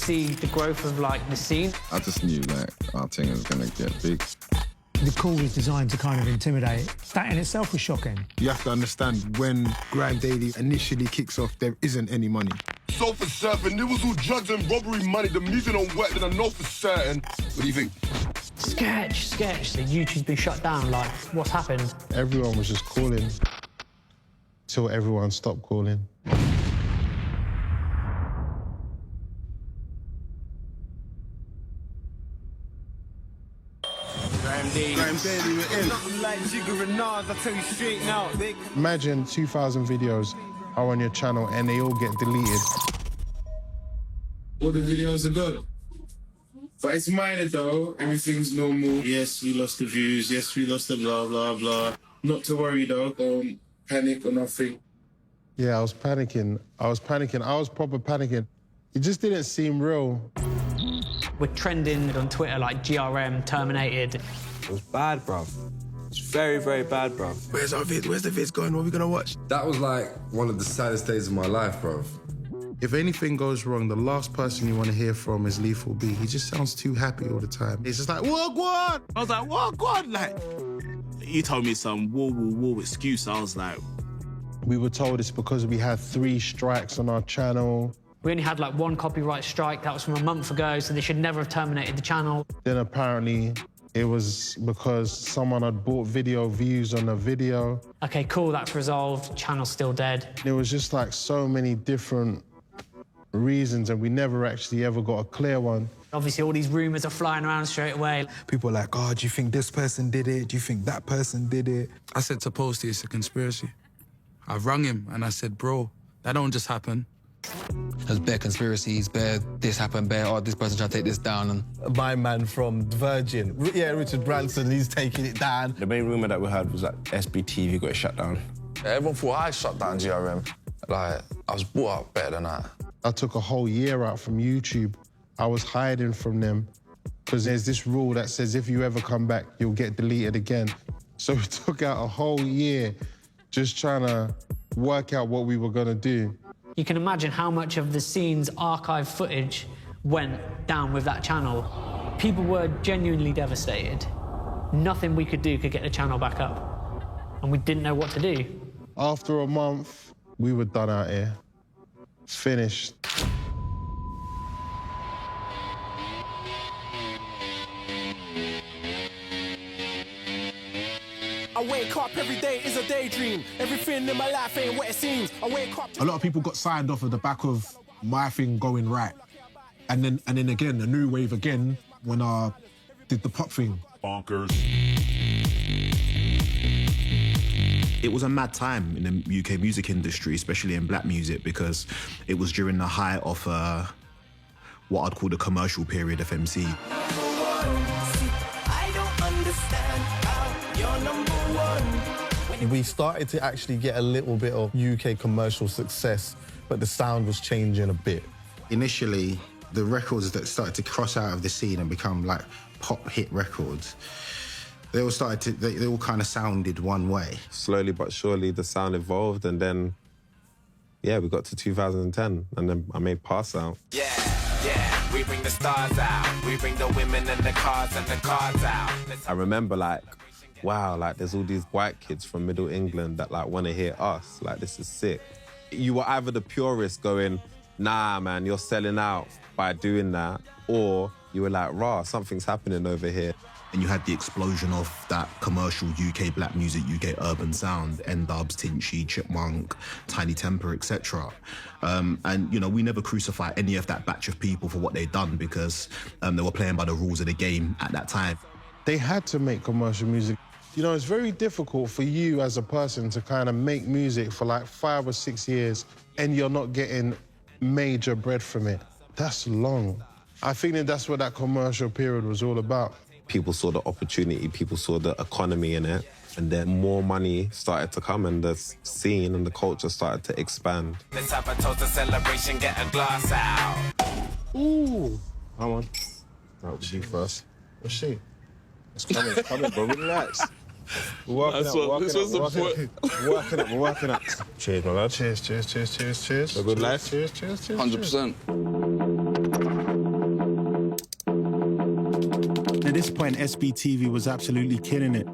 see the growth of, like, the scene. I just knew, like, our thing was going to get big. The call was designed to kind of intimidate. That in itself was shocking. You have to understand, when Grime Daily initially kicks off, there isn't any money. So for certain, it was all drugs and robbery money. The music don't work, then I know for certain. What do you think? Sketch. The YouTube's been shut down. Like, what's happened? Everyone was just calling till everyone stopped calling. Grime Daily, we're in. Nothing like Jigger and Nas, I tell you straight now. Imagine 2,000 videos are on your channel and they all get deleted. All the videos are gone. But it's minor though, everything's normal. Yes, we lost the views, yes, we lost the blah, blah, blah. Not to worry though, don't panic or nothing. Yeah, I was panicking. I was proper panicking. It just didn't seem real. We're trending on Twitter like GRM terminated. It was bad, bruv. It's very, very bad, bruv. Where's our vid? Where's the vids going? What are we gonna watch? That was like one of the saddest days of my life, bro. If anything goes wrong, the last person you want to hear from is Lethal B. He just sounds too happy all the time. He's just like, "Wagwan!" I was like, "Wagwan!" Like, you told me some war excuse. I was like, we were told it's because we had 3 strikes on our channel. We only had, like, 1 copyright strike. That was from a month ago, so they should never have terminated the channel. Then apparently it was because someone had bought video views on a video. OK, cool, that's resolved. Channel's still dead. There was just, like, so many different reasons, and we never actually ever got a clear one. Obviously, all these rumours are flying around straight away. People are like, "Oh, do you think this person did it? Do you think that person did it?" I said to Posty, it's a conspiracy. I rung him and I said, "Bro, that don't just happen." There's bare conspiracies, bare this happened, bare, oh, this person tried to take this down. And my man from Virgin, yeah, Richard Branson, he's taking it down. The main rumour that we heard was that SBTV got shut down. Everyone thought I shut down GRM. Like, I was brought up better than that. I took a whole year out from YouTube. I was hiding from them because there's this rule that says if you ever come back, you'll get deleted again. So we took out a whole year just trying to work out what we were going to do. You can imagine how much of the scene's archive footage went down with that channel. People were genuinely devastated. Nothing we could do could get the channel back up. And we didn't know what to do. After a month, we were done out here. Finished. I wake up every day is a daydream. Everything in my life ain't what it seems. I wake up. A lot of people got signed off of the back of my thing going right, and then again a new wave again when I did the pop thing. Bonkers. It was a mad time in the UK music industry, especially in black music, because it was during the height of what I'd call the commercial period of MC. We started to actually get a little bit of UK commercial success, but the sound was changing a bit. Initially, the records that started to cross out of the scene and become like pop hit records, they all kind of sounded one way. Slowly but surely, the sound evolved, and then, yeah, we got to 2010, and then I made Pass Out. Yeah, we bring the stars out. We bring the women and the cars out. I remember, like, wow, like, there's all these white kids from Middle England that, like, want to hear us. Like, this is sick. You were either the purist going, nah, man, you're selling out by doing that, or you were like, rah, something's happening over here. And you had the explosion of that commercial UK black music, UK urban sound, N-Dubs, Tinchy, Chipmunk, Tiny Temper, etc. And, you know, we never crucify any of that batch of people for what they'd done because they were playing by the rules of the game at that time. They had to make commercial music. You know, it's very difficult for you as a person to kind of make music for like 5 or 6 years and you're not getting major bread from it. That's long. I think that's what that commercial period was all about. People saw the opportunity, people saw the economy in it, and then more money started to come and the scene and the culture started to expand. Let's have a toast to celebration, get a glass out. Ooh. Come on. That was you first. What's she? It's coming, bro. Relax. We're working up. Cheers, my lad. Cheers. A good life. Cheers. 100%. this point, SBTV was absolutely killing it.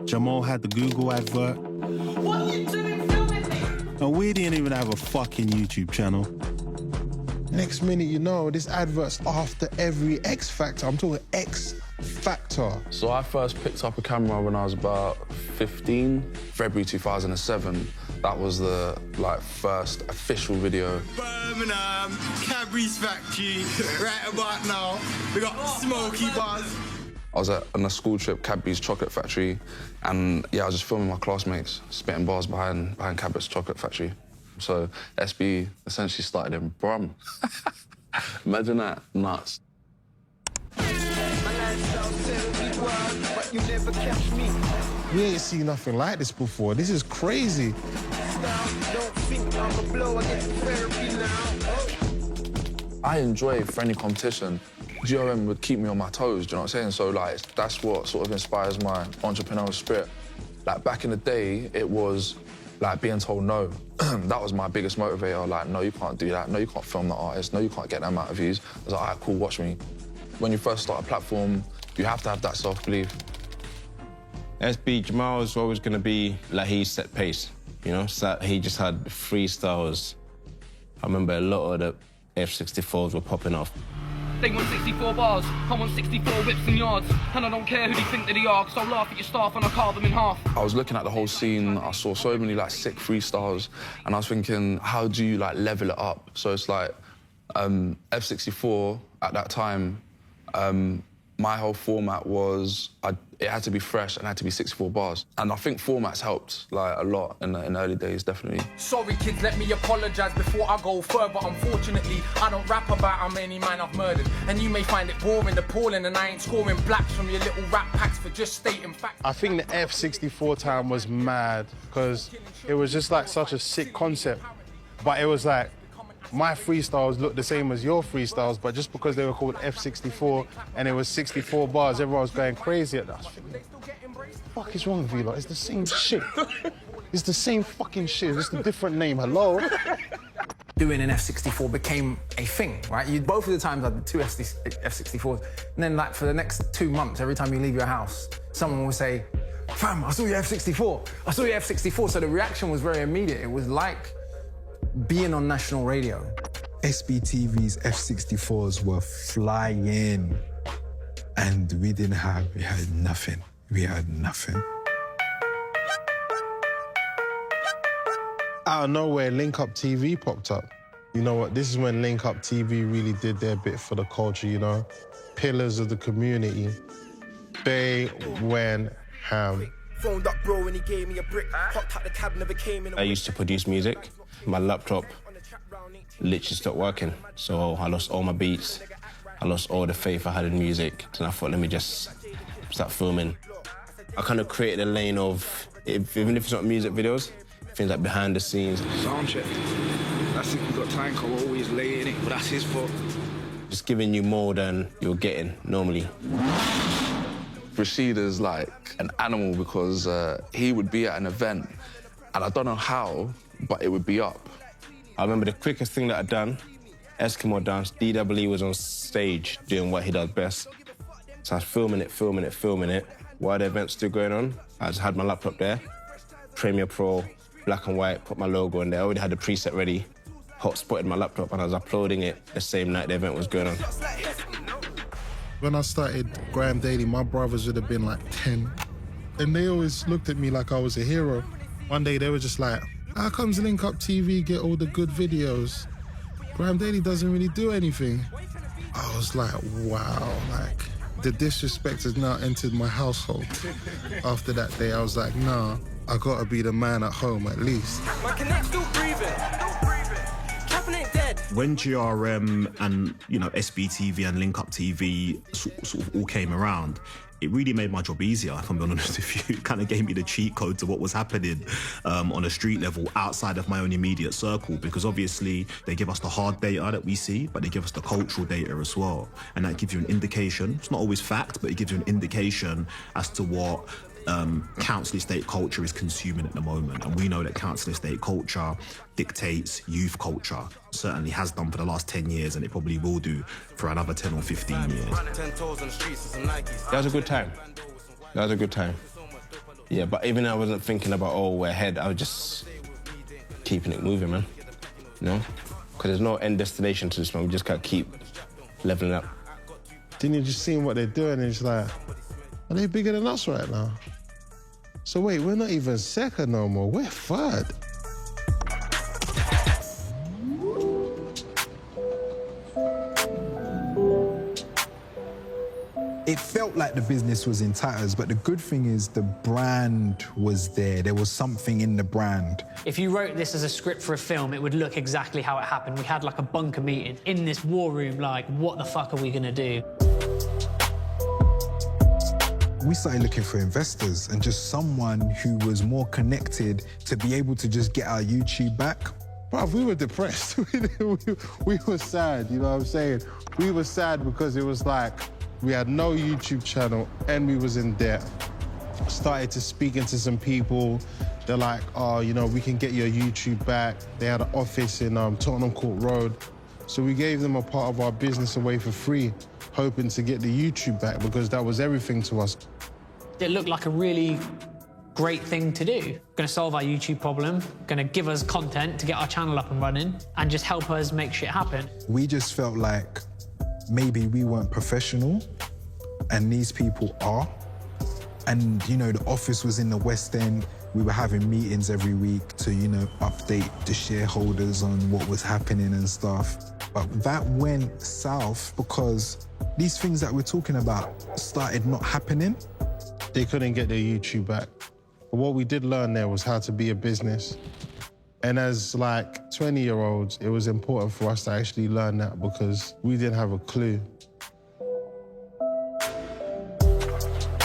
Jamal had the Google advert. What are you doing filming me? And we didn't even have a fucking YouTube channel. Next minute, you know, this advert's after every X Factor. I'm talking X Factor. So I first picked up a camera when I was about 15, February 2007. That was the first official video. Birmingham, Cadbury's factory, right about now. We got Smoky Buzz. I was on a school trip, Cadbury's chocolate factory, and yeah, I was just filming my classmates, spitting bars behind Cadbury's chocolate factory. So SB essentially started in Brum. Imagine that, nuts. We ain't seen nothing like this before. This is crazy. I enjoy friendly competition. GRM would keep me on my toes, do you know what I'm saying? So that's what sort of inspires my entrepreneurial spirit. Back in the day, it was being told no. That was my biggest motivator. No, you can't do that. No, you can't film that artist. No, you can't get that amount of views. I was like, all right, cool, watch me. When you first start a platform, you have to have that self-belief. SB Jamal is always going to be he set pace, you know? So he just had freestyles. I remember a lot of the F-64s were popping off. They want 64 bars, I want 64 whips and yards. And I don't care who they think that they are, cause I'll laugh at your staff and I'll carve them in half. I was looking at the whole scene, I saw so many sick freestyles, and I was thinking, how do you level it up? So it's F-64 at that time, my whole format was, it had to be fresh and had to be 64 bars. And I think formats helped a lot in the early days, definitely. Sorry kids, let me apologise before I go further. Unfortunately, I don't rap about how many men I've murdered. And you may find it boring, appalling, and I ain't scoring blacks from your little rap packs for just stating facts. I think the F-64 time was mad because it was just such a sick concept. But it was my freestyles looked the same as your freestyles, but just because they were called F-64 and it was 64 bars, everyone was going crazy at that. What the fuck is wrong with you lot? It's the same shit. It's the same fucking shit. It's just a different name. Hello? Doing an F-64 became a thing, right? You both of the times had the two F-64s, and then for the next 2 months, every time you leave your house, someone would say, "Fam, I saw your F-64. I saw your F-64." So the reaction was very immediate. It was like being on national radio. SBTV's F-64s were flying, and we had nothing. We had nothing. Out of nowhere, Link Up TV popped up. You know what? This is when Link Up TV really did their bit for the culture, you know? Pillars of the community. They went ham. Phoned up bro and he gave me a brick. Popped out the cab, never came in. I used to produce music. My laptop literally stopped working. So I lost all my beats. I lost all the faith I had in music. And I thought, let me just start filming. I kind of created a lane of, even if it's not music videos, things like behind the scenes. Sound check. That's if we got time, we're always late in it, but that's his fault. Just giving you more than you're getting normally. Rashid is an animal because he would be at an event, and I don't know how, but it would be up. I remember the quickest thing that I'd done, Eskimo dance, DWE was on stage doing what he does best. So I was filming it. While the event's still going on, I just had my laptop there, Premiere Pro, black and white, put my logo in there. I already had the preset ready, hotspotted my laptop, and I was uploading it the same night the event was going on. When I started Grime Daily, my brothers would have been 10. And they always looked at me like I was a hero. One day they were just like, how comes Link Up TV get all the good videos? Grime Daily doesn't really do anything. I was like, wow, the disrespect has now entered my household. After that day, I was like, nah, I gotta be the man at home at least. My connect still breathing. Trapping ain't dead. When GRM and SBTV and Link Up TV sort of all came around, it really made my job easier, if I'm being honest with you. It kind of gave me the cheat code to what was happening on a street level outside of my own immediate circle, because obviously they give us the hard data that we see, but they give us the cultural data as well. And that gives you an indication. It's not always fact, but it gives you an indication as to what council estate culture is consuming at the moment, and we know that council estate culture dictates youth culture, certainly has done for the last 10 years, and it probably will do for another 10 or 15 years. That was a good time. That was a good time. Yeah, but even I wasn't thinking about, oh, we're ahead. I was just keeping it moving, man. You know? Because there's no end destination to this, man. We just gotta keep leveling up. Then you're just seeing what they're doing, and it's like, are they bigger than us right now? So wait, we're not even second no more, we're third. It felt like the business was in tatters, but the good thing is the brand was there. There was something in the brand. If you wrote this as a script for a film, it would look exactly how it happened. We had like a bunker meeting in this war room, like, what the fuck are we gonna do? We started looking for investors and just someone who was more connected to be able to just get our YouTube back. Bruv, we were depressed. we were sad, you know what I'm saying? We were sad because it was like, we had no YouTube channel and we was in debt. Started to speaking to some people. They're like, oh, you know, we can get your YouTube back. They had an office in Tottenham Court Road. So we gave them a part of our business away for free, hoping to get the YouTube back because that was everything to us. It looked like a really great thing to do. Gonna solve our YouTube problem, gonna give us content to get our channel up and running, and just help us make shit happen. We just felt like maybe we weren't professional, and these people are. And, you know, the office was in the West End. We were having meetings every week to, you know, update the shareholders on what was happening and stuff. But that went south because these things that we're talking about started not happening. They couldn't get their YouTube back. But what we did learn there was how to be a business. And as like 20-year-olds, it was important for us to actually learn that because we didn't have a clue.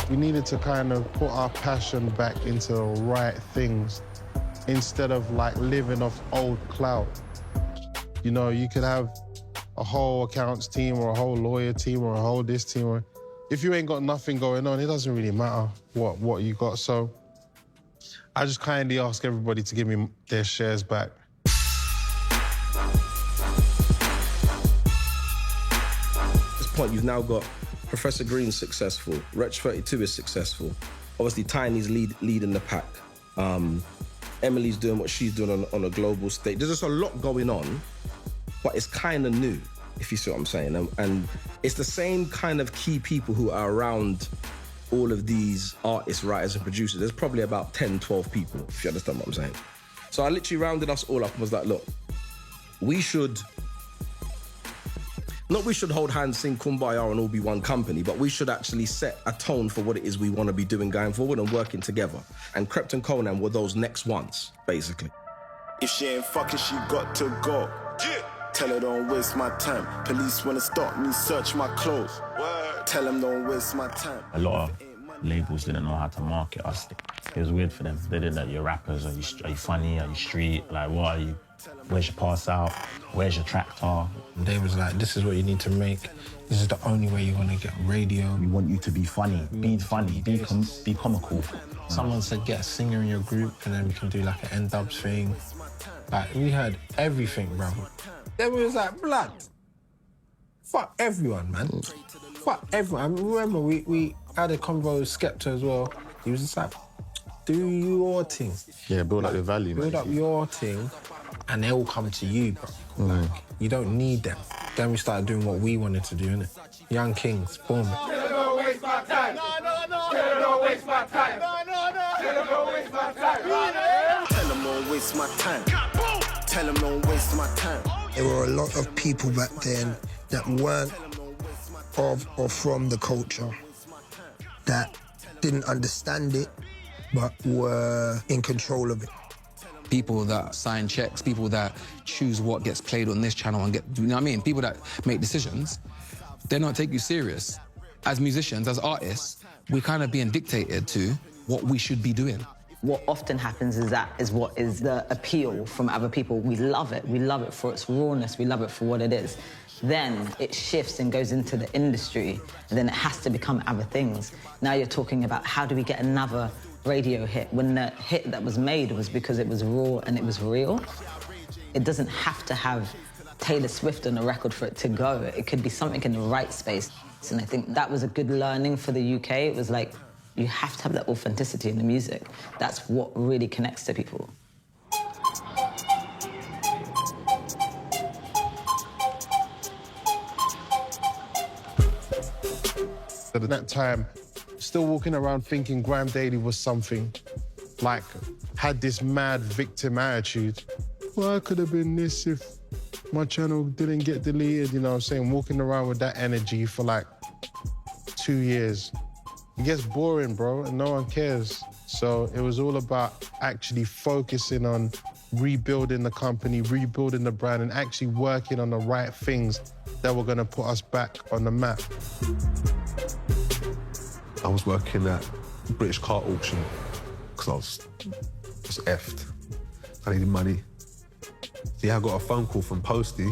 We needed to kind of put our passion back into the right things instead of like living off old clout. You know, you could have a whole accounts team or a whole lawyer team or a whole this team. Or if you ain't got nothing going on, it doesn't really matter what you got. So I just kindly ask everybody to give me their shares back. At this point, you've now got Professor Green successful, Wretch 32 is successful. Obviously, Tiny's leading the pack. Emily's doing what she's doing on a global stage. There's just a lot going on, but it's kind of new, if you see what I'm saying. And it's the same kind of key people who are around all of these artists, writers, and producers. There's probably about 10, 12 people, if you understand what I'm saying. So I literally rounded us all up and was like, look, we should hold hands, sing Kumbaya and all be one company, but we should actually set a tone for what it is we want to be doing going forward and working together. And Krept and Conan were those next ones, basically. If she ain't fucking, she got to go. Yeah. Tell her don't waste my time. Police wanna stop me, search my clothes. Word. Tell them don't waste my time. A lot of labels didn't know how to market us. It was weird for them. They didn't know you're rappers, are you funny, are you street, like what are you? Where's your pass out? Where's your tractor? They was like, this is what you need to make. This is the only way you're gonna get radio. We want you to be funny, be comical. Someone said, get a singer in your group and then we can do like an N-dubs thing. Like, we heard everything, bro. Then we was like, blood, fuck everyone, man. Fuck everyone. I remember we had a convo with Skepta as well. He was just like, do your thing. Yeah, build up your value, man. Build up your thing. And they all come to you, bro. Like, you don't need them. Then we started doing what we wanted to do, innit? Young Kings, boom. Don't waste my time. Don't waste my time. Don't waste my time. Tell them don't waste my time. Tell them don't waste my time. There were a lot of people back then that weren't of or from the culture, that didn't understand it, but were in control of it. People that sign checks, people that choose what gets played on this channel and you know what I mean? People that make decisions, they don't take you serious. As musicians, as artists, we're kind of being dictated to what we should be doing. What often happens is what is the appeal from other people. We love it for its rawness, we love it for what it is. Then it shifts and goes into the industry, and then it has to become other things. Now you're talking about how do we get another radio hit, when the hit that was made was because it was raw and it was real. It doesn't have to have Taylor Swift on a record for it to go. It could be something in the right space. And I think that was a good learning for the UK. It was like, you have to have that authenticity in the music. That's what really connects to people. At that time, still walking around thinking Grime Daily was something, like, had this mad victim attitude. Well, I could have been this if my channel didn't get deleted, you know what I'm saying? Walking around with that energy for like 2 years. It gets boring, bro, and no one cares. So it was all about actually focusing on rebuilding the company, rebuilding the brand, and actually working on the right things that were gonna put us back on the map. I was working at British car auction because I was effed. I needed money. So yeah, I got a phone call from Posty.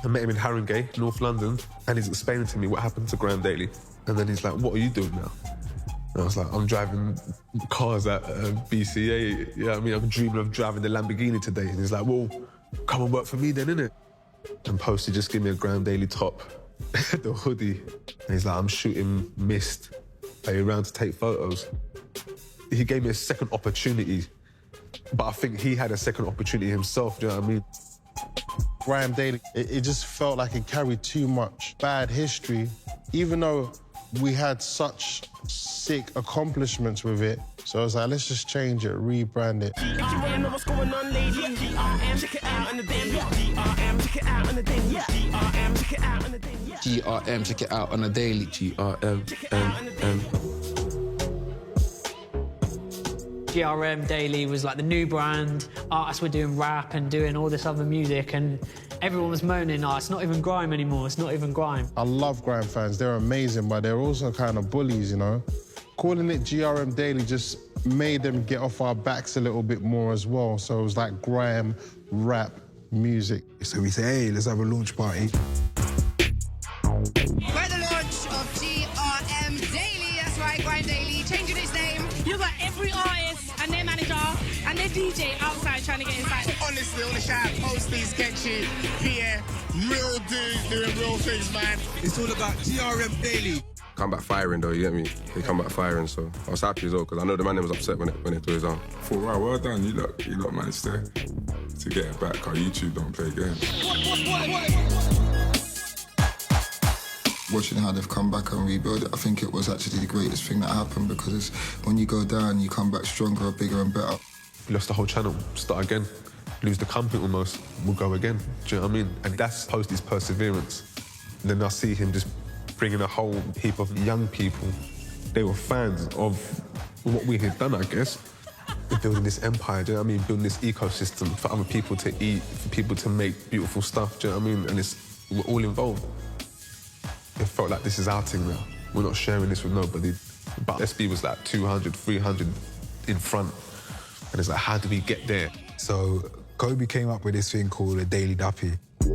I met him in Haringey, North London, and he's explaining to me what happened to Grime Daily. And then he's like, what are you doing now? And I was like, I'm driving cars at BCA. Yeah, I mean, I'm dreaming of driving the Lamborghini today. And he's like, well, come and work for me then, innit? And Posty just gave me a Grime Daily top, the hoodie. And he's like, I'm shooting Mist. Are you around to take photos? He gave me a second opportunity, but I think he had a second opportunity himself, do you know what I mean? Grime Daily, it just felt like it carried too much bad history, even though we had such sick accomplishments with it. So I was like, let's just change it, rebrand it. GRM, know what's going on, ladies. GRM, check it out on the daily. GRM, check it out on the daily. GRM, check it out on the daily. GRM, check it out on the daily. GRM Daily was like the new brand. Artists were doing rap and doing all this other music, and everyone was moaning, oh, it's not even grime anymore, it's not even grime. I love grime fans, they're amazing, but they're also kind of bullies, you know? Calling it GRM Daily just made them get off our backs a little bit more as well. So it was like Grime Rap Music. So we say, hey, let's have a launch party. By the launch of GRM Daily, that's right, Grime Daily, changing its name. You've got every artist and their manager and their DJ outside trying to get inside. Honestly, all the shout, Posty, Sketchy, Pierre, real dudes doing real things, man. It's all about GRM Daily. Come back firing though, you get me? They come back firing, so I was happy as well, because I know the man was upset when it threw his arm. Thought, wow, well done, you lot managed to get it back. Our YouTube don't play games. Watching how they've come back and rebuild it, I think it was actually the greatest thing that happened, because when you go down, you come back stronger, bigger and better. We lost the whole channel, start again, lose the company almost, we'll go again. Do you know what I mean? And that's Posty's perseverance. And then I see him just bringing a whole heap of young people. They were fans of what we had done, I guess. We're building this empire, do you know what I mean? Building this ecosystem for other people to eat, for people to make beautiful stuff, do you know what I mean? And we're all involved. It felt like this is our thing now. We're not sharing this with nobody. But SB was like 200, 300 in front. And it's like, how do we get there? So Kobe came up with this thing called a Daily Duppy. I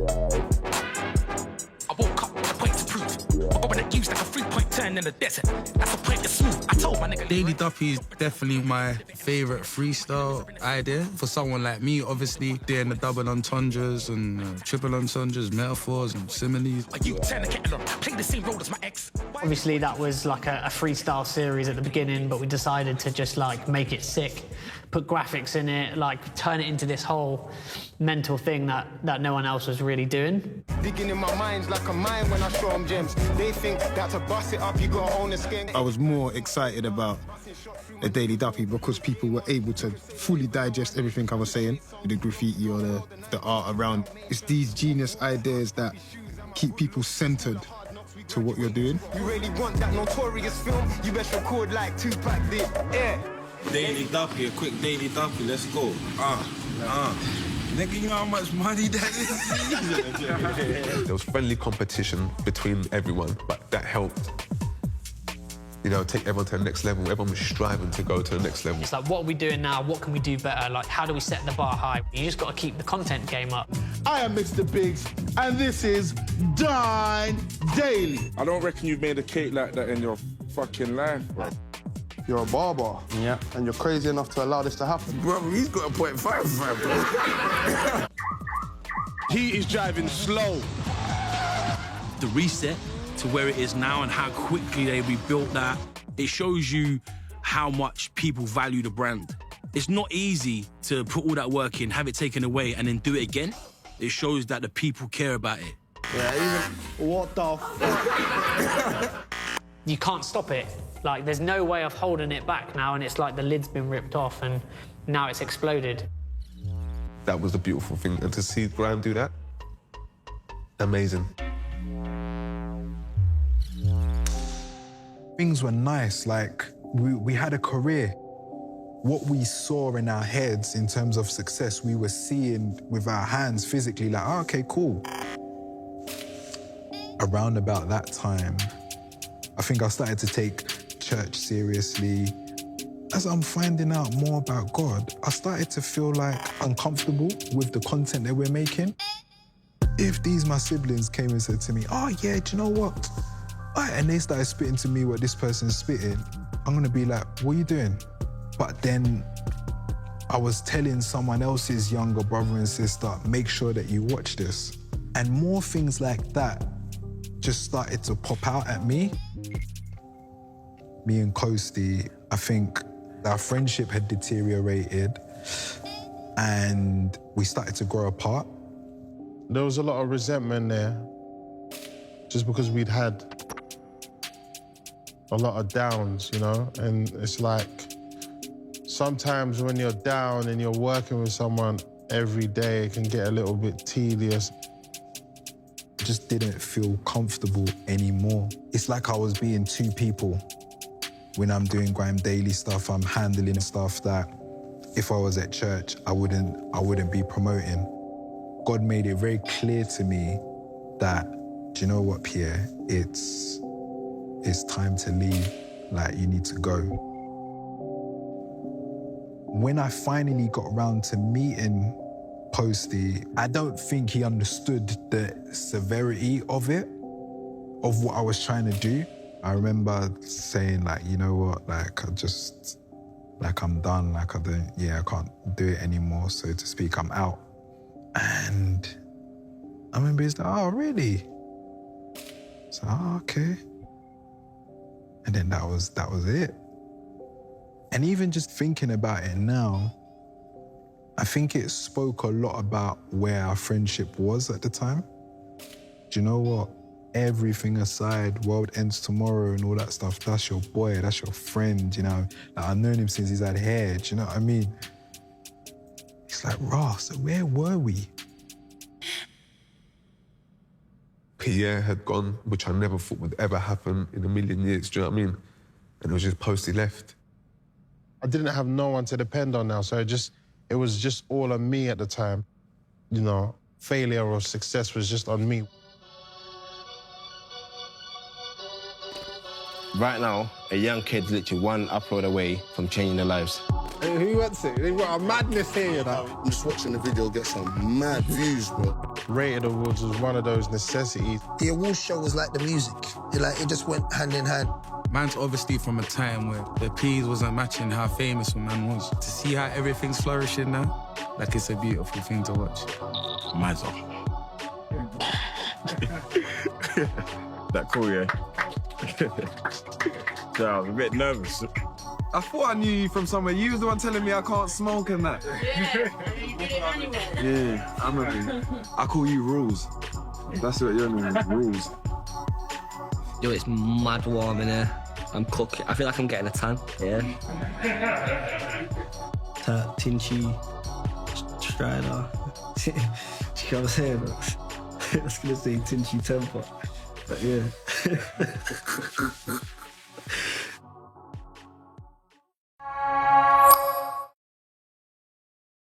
woke up with a point to prove. I go in the use like a 3-point turn in the desert. That's a point to smooth. I told my nigga. Daily Duppy is definitely my favourite freestyle idea. For someone like me, obviously, doing the double entendres and triple entendres, metaphors and similes. You turn the kettle on, play the same role as my ex. Obviously that was like a freestyle series at the beginning, but we decided to just like make it sick, put graphics in it, like turn it into this whole mental thing that no one else was really doing. Digging in my mind like a mine when I show them gems. They think that to bust it up, you gotta own the skin. I was more excited about a Daily Duppy because people were able to fully digest everything I was saying. The graffiti or the art around. It's these genius ideas that keep people centered to what you're doing. You really want that notorious film? You best record like Tupac did. Yeah. Daily Duppy, a quick Daily Duppy, let's go. Nigga, you know how much money that is? There was friendly competition between everyone, but that helped. you know, take everyone to the next level. Everyone was striving to go to the next level. It's like, what are we doing now? What can we do better? Like, how do we set the bar high? You just got to keep the content game up. I am Mr. Biggs, and this is Grime Daily. I don't reckon you've made a cake like that in your fucking life, bro. You're a barber. Yeah. And you're crazy enough to allow this to happen. Bro, he's got a .55, bro. He is driving slow. The reset to where it is now and how quickly they rebuilt that, it shows you how much people value the brand. It's not easy to put all that work in, have it taken away, and then do it again. It shows that the people care about it. Yeah, even... What the fuck? You can't stop it. Like, there's no way of holding it back now, and it's like the lid's been ripped off, and now it's exploded. That was the beautiful thing, and to see Grime do that, amazing. Things were nice, like, we had a career. What we saw in our heads in terms of success, we were seeing with our hands physically, like, oh, okay, cool. Around about that time, I think I started to take church seriously. As I'm finding out more about God, I started to feel like uncomfortable with the content that we're making. If these my siblings came and said to me, oh yeah, do you know what? And they started spitting to me what this person's spitting, I'm gonna be like, what are you doing? But then I was telling someone else's younger brother and sister, make sure that you watch this. And more things like that just started to pop out at me. Me and Coasty, I think our friendship had deteriorated and we started to grow apart. There was a lot of resentment there, just because we'd had a lot of downs, you know? And it's like, sometimes when you're down and you're working with someone every day, it can get a little bit tedious. I just didn't feel comfortable anymore. It's like I was being two people. When I'm doing Grime Daily stuff, I'm handling stuff that if I was at church, I wouldn't be promoting. God made it very clear to me that, do you know what, Pierre? It's time to leave. Like, you need to go. When I finally got around to meeting Posty, I don't think he understood the severity of it, of what I was trying to do. I remember saying, like, you know what, like, I'm done, like, I can't do it anymore, so to speak, I'm out. And I remember he's like, oh, really? So, oh, okay. And then that was it. And even just thinking about it now, I think it spoke a lot about where our friendship was at the time. Do you know what? Everything aside, world ends tomorrow and all that stuff, that's your boy, that's your friend, you know? Like, I've known him since he's had hair, do you know what I mean? It's like, raw, so where were we? Pierre had gone, which I never thought would ever happen in a million years, do you know what I mean? And it was just Posty left. I didn't have no one to depend on now, so it was just all on me at the time. You know, failure or success was just on me. Right now, a young kid's literally one upload away from changing their lives. Hey, who wants it? They've got a madness here, you know? I'm just watching the video get some mad views, bro. Rated Awards was one of those necessities. The awards show was like the music. It just went hand in hand. Man's obviously from a time where the P's wasn't matching how famous a man was. To see how everything's flourishing now, like, it's a beautiful thing to watch. Mazza. That cool, yeah? So I was a bit nervous. I thought I knew you from somewhere. You was the one telling me I can't smoke and that. Yeah, I remember. I call you Rules. That's what your name is, Rules. Yo, it's mad warm in here. I'm cooking. I feel like I'm getting a tan, yeah. Tinchy, Strider. Do you know what I'm saying? I was gonna say Tinchy Temper, but yeah.